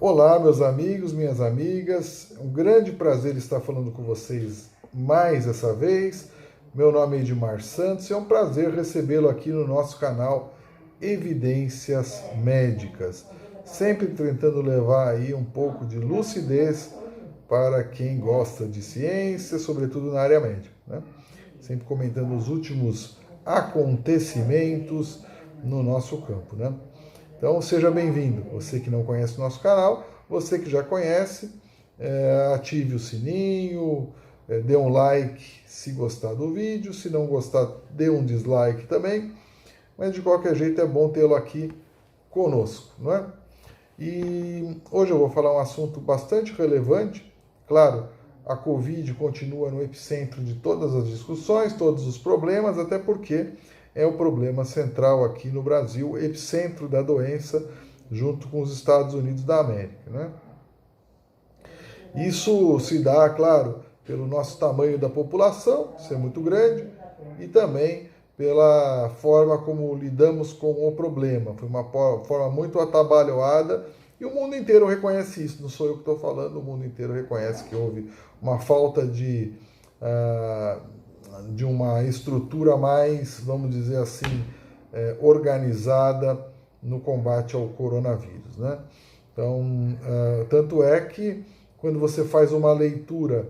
Olá, meus amigos, minhas amigas. Um grande prazer estar falando com vocês mais essa vez. Meu nome é Edmar Santos e é um prazer recebê-lo aqui no nosso canal Evidências Médicas. Sempre tentando levar aí um pouco de lucidez para quem gosta de ciência, sobretudo na área médica, né? Sempre comentando os últimos acontecimentos no nosso campo, né? Então seja bem-vindo, você que não conhece o nosso canal, você que já conhece, ative o sininho, dê um like se gostar do vídeo, se não gostar, dê um dislike também, mas de qualquer jeito é bom tê-lo aqui conosco, não é? E hoje eu vou falar um assunto bastante relevante, claro, a Covid continua no epicentro de todas as discussões, todos os problemas, até porque é o problema central aqui no Brasil, epicentro da doença, junto com os Estados Unidos da América, né? Isso se dá, claro, pelo nosso tamanho da população, ser muito grande, e também pela forma como lidamos com o problema. Foi uma forma muito atabalhoada e o mundo inteiro reconhece isso. Não sou eu que estou falando, o mundo inteiro reconhece que houve uma falta de uma estrutura mais, vamos dizer assim, organizada no combate ao coronavírus, né? Então, tanto é que quando você faz uma leitura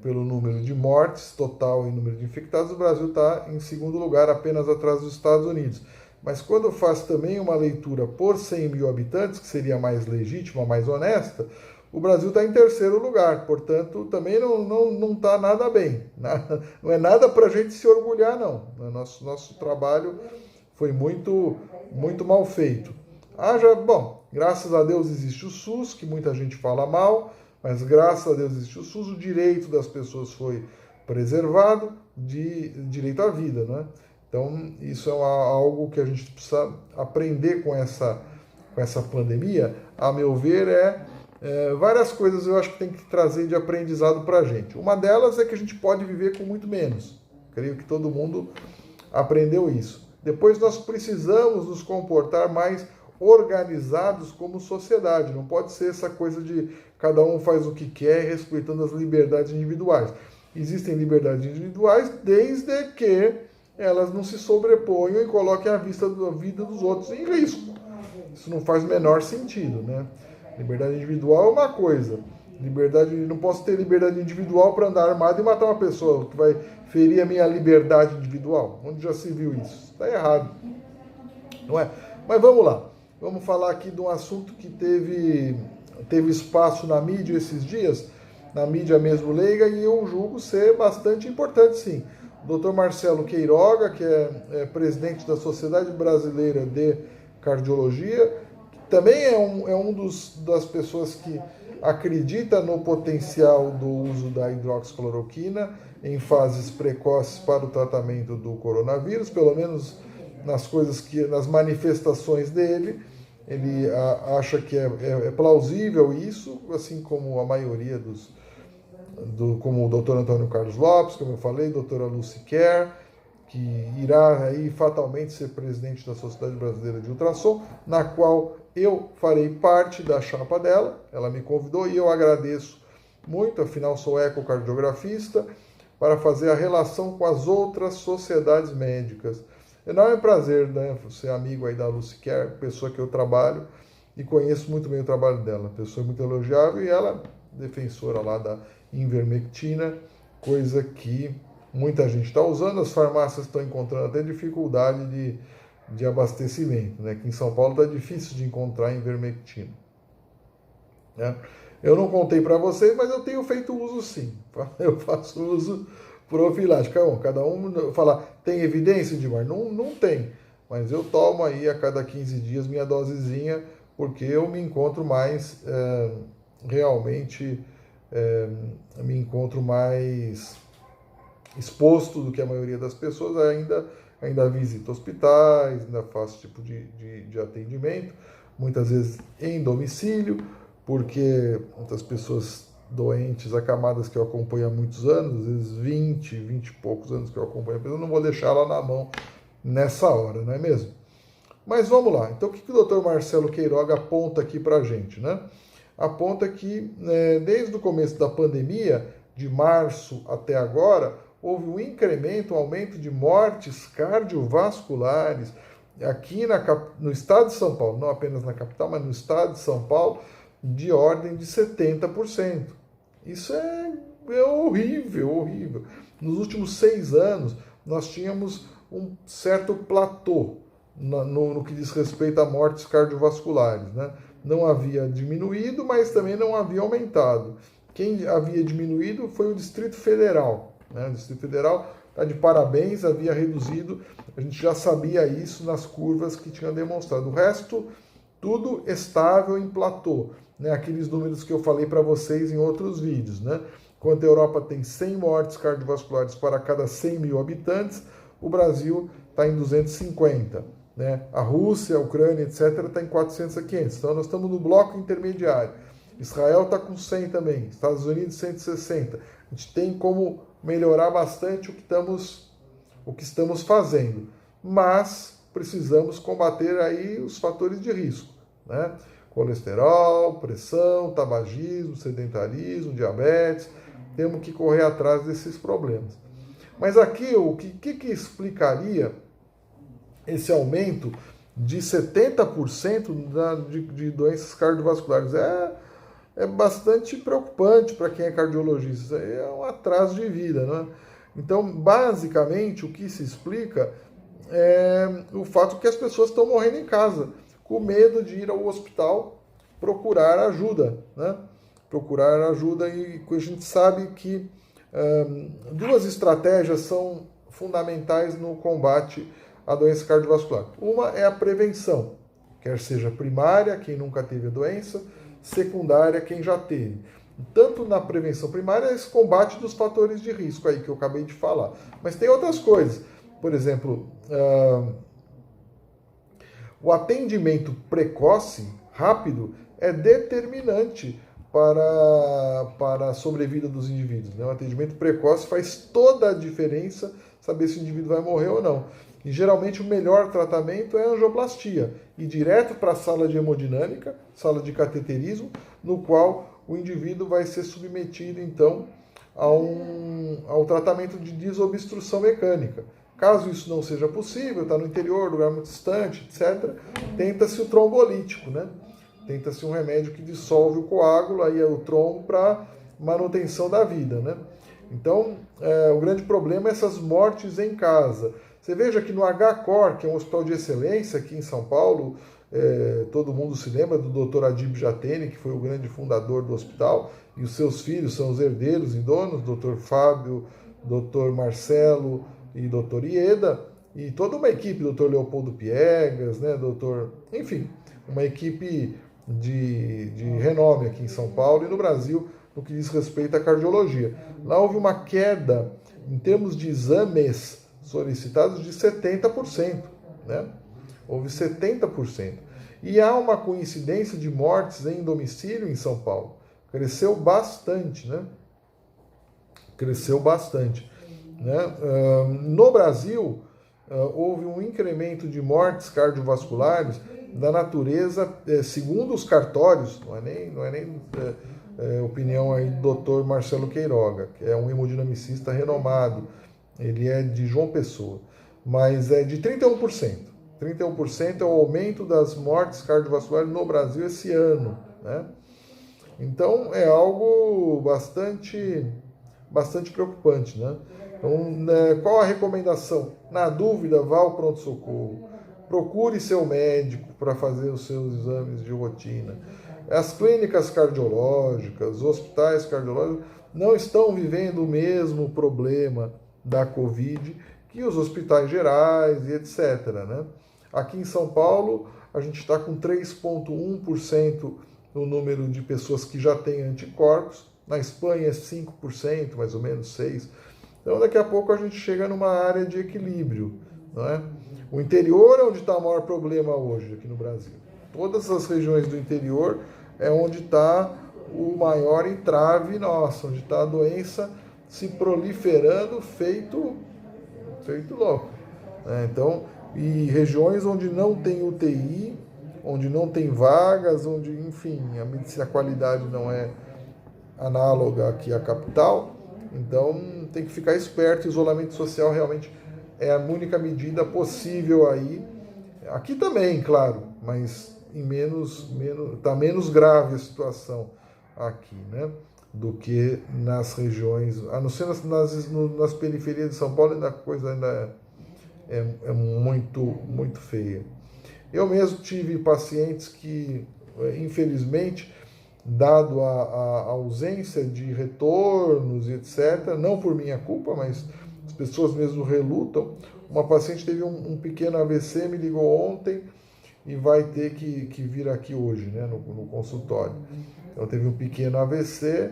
pelo número de mortes total e número de infectados, o Brasil está em segundo lugar, apenas atrás dos Estados Unidos. Mas quando faz também uma leitura por 100 mil habitantes, que seria mais legítima, mais honesta, o Brasil está em terceiro lugar, portanto, também não está nada bem. Não é nada para a gente se orgulhar, não. Nosso trabalho foi muito mal feito. Bom, graças a Deus existe o SUS, que muita gente fala mal, mas graças a Deus existe o SUS, o direito das pessoas foi preservado, de direito à vida, né? Então, isso é algo que a gente precisa aprender com essa pandemia. A meu ver, várias coisas eu acho que tem que trazer de aprendizado para a gente. Uma delas é que a gente pode viver com muito menos. Creio que todo mundo aprendeu isso. Depois nós precisamos nos comportar mais organizados como sociedade. Não pode ser essa coisa de cada um faz o que quer, respeitando as liberdades individuais. Existem liberdades individuais desde que elas não se sobreponham e coloquem a vida dos outros em risco. Isso não faz o menor sentido, né? Liberdade individual é uma coisa. Não posso ter liberdade individual para andar armado e matar uma pessoa, que vai ferir a minha liberdade individual. Onde já se viu isso? Está errado. Não é? Mas vamos lá. Vamos falar aqui de um assunto que teve espaço na mídia esses dias, na mídia mesmo leiga, e eu julgo ser bastante importante, sim. O Dr. Marcelo Queiroga, que é presidente da Sociedade Brasileira de Cardiologia, também é um das pessoas que acredita no potencial do uso da hidroxicloroquina em fases precoces para o tratamento do coronavírus, pelo menos nas manifestações dele. Ele acha que é plausível isso, assim como a maioria como o Dr. Antônio Carlos Lopes, como eu falei, doutora Lucy Kerr, que irá aí fatalmente ser presidente da Sociedade Brasileira de Ultrassom, na qual eu farei parte da chapa dela. Ela me convidou e eu agradeço muito, afinal sou ecocardiografista, para fazer a relação com as outras sociedades médicas. Enorme prazer, né, ser amigo aí da Lucy Kerr, pessoa que eu trabalho e conheço muito bem o trabalho dela, pessoa muito elogiável, e ela defensora lá da ivermectina, coisa que muita gente está usando, as farmácias estão encontrando até dificuldade de abastecimento, né? Aqui em São Paulo está difícil de encontrar ivermectina, né? Eu não contei para vocês, mas eu tenho feito uso sim, eu faço uso profilático. Cada um fala, tem evidência, Edmar? Não tem, mas eu tomo aí a cada 15 dias minha dosezinha, porque eu me encontro mais, realmente, me encontro mais exposto do que a maioria das pessoas, ainda visito hospitais, ainda faço tipo de atendimento, muitas vezes em domicílio, porque muitas pessoas doentes, acamadas que eu acompanho há muitos anos, às vezes 20 e poucos anos que eu acompanho, eu não vou deixar ela na mão nessa hora, não é mesmo? Mas vamos lá. Então, o que o Dr. Marcelo Queiroga aponta aqui para a gente, né? Aponta que, desde o começo da pandemia, de março até agora, houve um incremento, um aumento de mortes cardiovasculares aqui no estado de São Paulo, não apenas na capital, mas no estado de São Paulo, de ordem de 70%. Isso é horrível, horrível. Nos últimos 6 anos, nós tínhamos um certo platô no que diz respeito a mortes cardiovasculares, né? Não havia diminuído, mas também não havia aumentado. Quem havia diminuído foi o Distrito Federal, né? O Distrito Federal está de parabéns, havia reduzido, a gente já sabia isso nas curvas que tinham demonstrado. O resto, tudo estável em platô, né? Aqueles números que eu falei para vocês em outros vídeos, né? Enquanto a Europa tem 100 mortes cardiovasculares para cada 100 mil habitantes, o Brasil está em 250. Né? A Rússia, a Ucrânia, etc., está em 400 a 500. Então, nós estamos no bloco intermediário. Israel está com 100 também. Estados Unidos, 160. A gente tem como melhorar bastante o que estamos fazendo. Mas precisamos combater aí os fatores de risco. Né? Colesterol, pressão, tabagismo, sedentarismo, diabetes. Temos que correr atrás desses problemas. Mas aqui, o que explicaria esse aumento de 70% de doenças cardiovasculares? É bastante preocupante para quem é cardiologista. Isso aí é um atraso de vida, né? Então, basicamente, o que se explica é o fato que as pessoas estão morrendo em casa, com medo de ir ao hospital procurar ajuda, né? Procurar ajuda, e a gente sabe que duas estratégias são fundamentais no combate à doença cardiovascular. Uma é a prevenção, quer seja primária, quem nunca teve a doença, secundária, quem já teve. Tanto na prevenção primária, esse combate dos fatores de risco aí que eu acabei de falar. Mas tem outras coisas. Por exemplo, o atendimento precoce, rápido, é determinante para a sobrevida dos indivíduos. Né? O atendimento precoce faz toda a diferença saber se o indivíduo vai morrer ou não. E geralmente o melhor tratamento é a angioplastia, ir direto para a sala de hemodinâmica, sala de cateterismo, no qual o indivíduo vai ser submetido então ao tratamento de desobstrução mecânica. Caso isso não seja possível, está no interior, lugar muito distante, etc., tenta-se o trombolítico, né? Tenta-se um remédio que dissolve o coágulo, aí é o trombo, para manutenção da vida, né? Então, o grande problema é essas mortes em casa. Você veja que no HCOR, que é um hospital de excelência aqui em São Paulo, todo mundo se lembra do Dr. Adib Jatene, que foi o grande fundador do hospital, e os seus filhos são os herdeiros e donos, Dr. Fábio, Dr. Marcelo e Dr. Ieda, e toda uma equipe, Dr. Leopoldo Piegas, né, enfim, uma equipe de renome aqui em São Paulo e no Brasil, no que diz respeito à cardiologia. Lá houve uma queda em termos de exames solicitados de 70%, né? Houve 70%. E há uma coincidência de mortes em domicílio em São Paulo. Cresceu bastante, né? Cresceu bastante. Né? No Brasil, houve um incremento de mortes cardiovasculares da natureza, segundo os cartórios, não é nem opinião aí do Dr. Marcelo Queiroga, que é um hemodinamicista renomado, ele é de João Pessoa, mas é de 31%. 31% é o aumento das mortes cardiovasculares no Brasil esse ano, né? Então é algo bastante preocupante, né? Então, qual a recomendação? Na dúvida, vá ao pronto-socorro. Procure seu médico para fazer os seus exames de rotina. As clínicas cardiológicas, os hospitais cardiológicos não estão vivendo o mesmo problema da Covid que os hospitais gerais e etc. Né? Aqui em São Paulo, a gente está com 3,1% no número de pessoas que já têm anticorpos. Na Espanha é 5%, mais ou menos 6%. Então, daqui a pouco a gente chega numa área de equilíbrio. Não é? O interior é onde está o maior problema hoje aqui no Brasil. Todas as regiões do interior é onde está o maior entrave nosso, onde está a doença se proliferando feito louco. Então, e regiões onde não tem UTI, onde não tem vagas, onde, enfim, a qualidade não é análoga aqui à capital. Então tem que ficar esperto, isolamento social realmente é a única medida possível aí. Aqui também, claro, mas em tá menos grave a situação aqui, né? Do que nas regiões, a não ser nas periferias de São Paulo, ainda a coisa ainda é muito feia. Eu mesmo tive pacientes que, infelizmente, dado a ausência de retornos e etc., não por minha culpa, mas as pessoas mesmo relutam. Uma paciente teve um pequeno AVC, me ligou ontem e vai ter que vir aqui hoje, né, no consultório. Então teve um pequeno AVC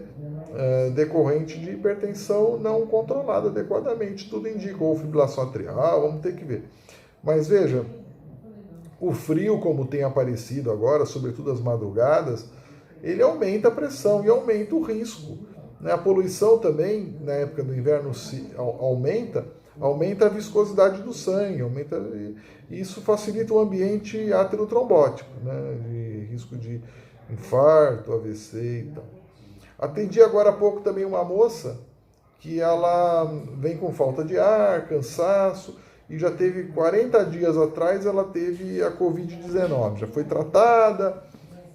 decorrente de hipertensão não controlada adequadamente. Tudo indica, ou fibrilação atrial, vamos ter que ver. Mas veja, o frio, como tem aparecido agora, sobretudo as madrugadas, ele aumenta a pressão e aumenta o risco. A poluição também, na época do inverno, aumenta a viscosidade do sangue, e isso facilita o ambiente aterotrombótico, né, de risco de infarto, AVC e tal. Atendi agora há pouco também uma moça que ela vem com falta de ar, cansaço, e já teve 40 dias atrás ela teve a Covid-19, já foi tratada,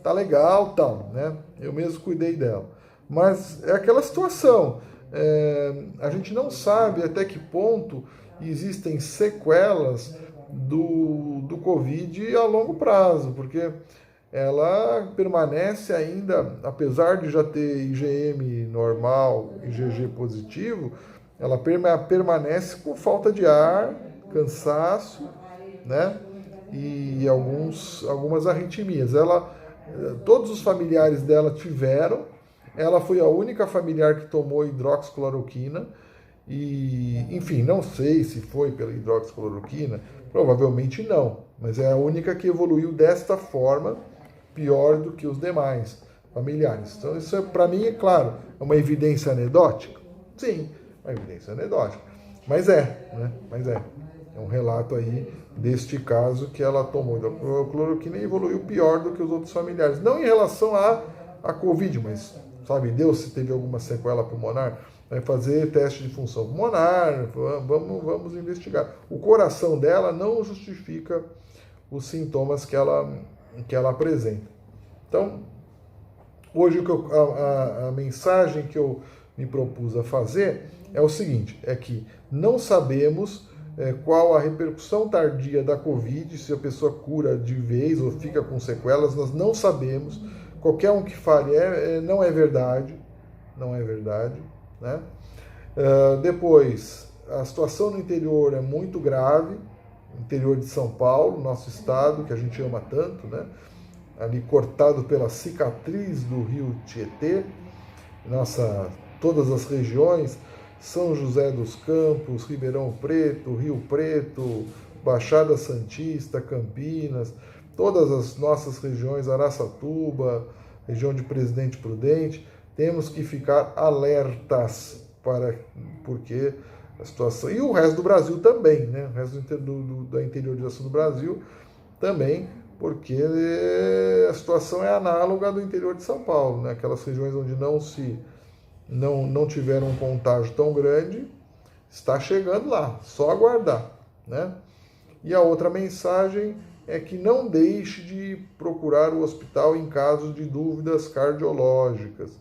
tá legal, tal, né? Eu mesmo cuidei dela. Mas é aquela situação, a gente não sabe até que ponto existem sequelas do Covid a longo prazo, porque ela permanece ainda, apesar de já ter IgM normal, IgG positivo, ela permanece com falta de ar, cansaço, né? E algumas arritmias. Todos os familiares dela tiveram, ela foi a única familiar que tomou hidroxicloroquina, e, enfim, não sei se foi pela hidroxicloroquina, provavelmente não, mas é a única que evoluiu desta forma, pior do que os demais familiares. Então, isso para mim, é claro, é uma evidência anedótica? Sim, uma evidência anedótica. Mas né? É um relato aí deste caso que ela tomou hidroxicloroquina e evoluiu pior do que os outros familiares. Não em relação à Covid, mas sabe Deus se teve alguma sequela pulmonar? Vai fazer teste de função pulmonar, vamos investigar. O coração dela não justifica os sintomas que ela apresenta. Então, hoje a mensagem que eu me propus a fazer é o seguinte, é que não sabemos qual a repercussão tardia da Covid, se a pessoa cura de vez ou fica com sequelas, nós não sabemos. Qualquer um que fale não é verdade, né? Depois, a situação no interior é muito grave, interior de São Paulo, nosso estado, que a gente ama tanto, né? Ali cortado pela cicatriz do rio Tietê, todas as regiões, São José dos Campos, Ribeirão Preto, Rio Preto, Baixada Santista, Campinas, todas as nossas regiões, Araçatuba, região de Presidente Prudente, temos que ficar alertas, porque a situação... E o resto do Brasil também, né? O resto da interiorização do Brasil também, porque a situação é análoga do interior de São Paulo, né? Aquelas regiões onde não tiveram um contágio tão grande, está chegando lá, só aguardar, né? E a outra mensagem é que não deixe de procurar o hospital em casos de dúvidas cardiológicas.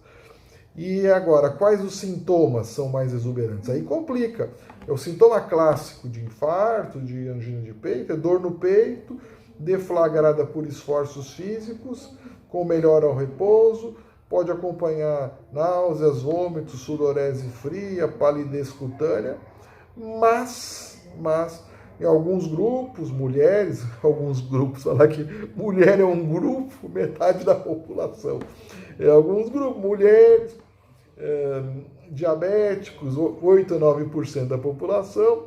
E agora, quais os sintomas são mais exuberantes? Aí complica. É o sintoma clássico de infarto, de angina de peito, é dor no peito, deflagrada por esforços físicos, com melhora ao repouso, pode acompanhar náuseas, vômitos, sudorese fria, palidez cutânea, mas em alguns grupos, falar que mulher é um grupo, metade da população. Em alguns grupos, mulheres, diabéticos, 8 a 9% da população,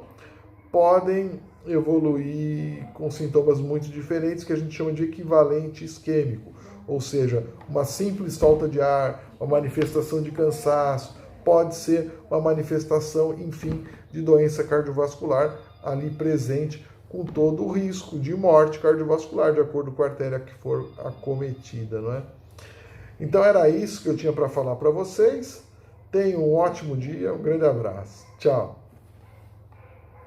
podem evoluir com sintomas muito diferentes, que a gente chama de equivalente isquêmico, ou seja, uma simples falta de ar, uma manifestação de cansaço, pode ser uma manifestação, enfim, de doença cardiovascular ali presente com todo o risco de morte cardiovascular, de acordo com a artéria que for acometida, não é? Então era isso que eu tinha para falar para vocês. Tenham um ótimo dia, um grande abraço. Tchau.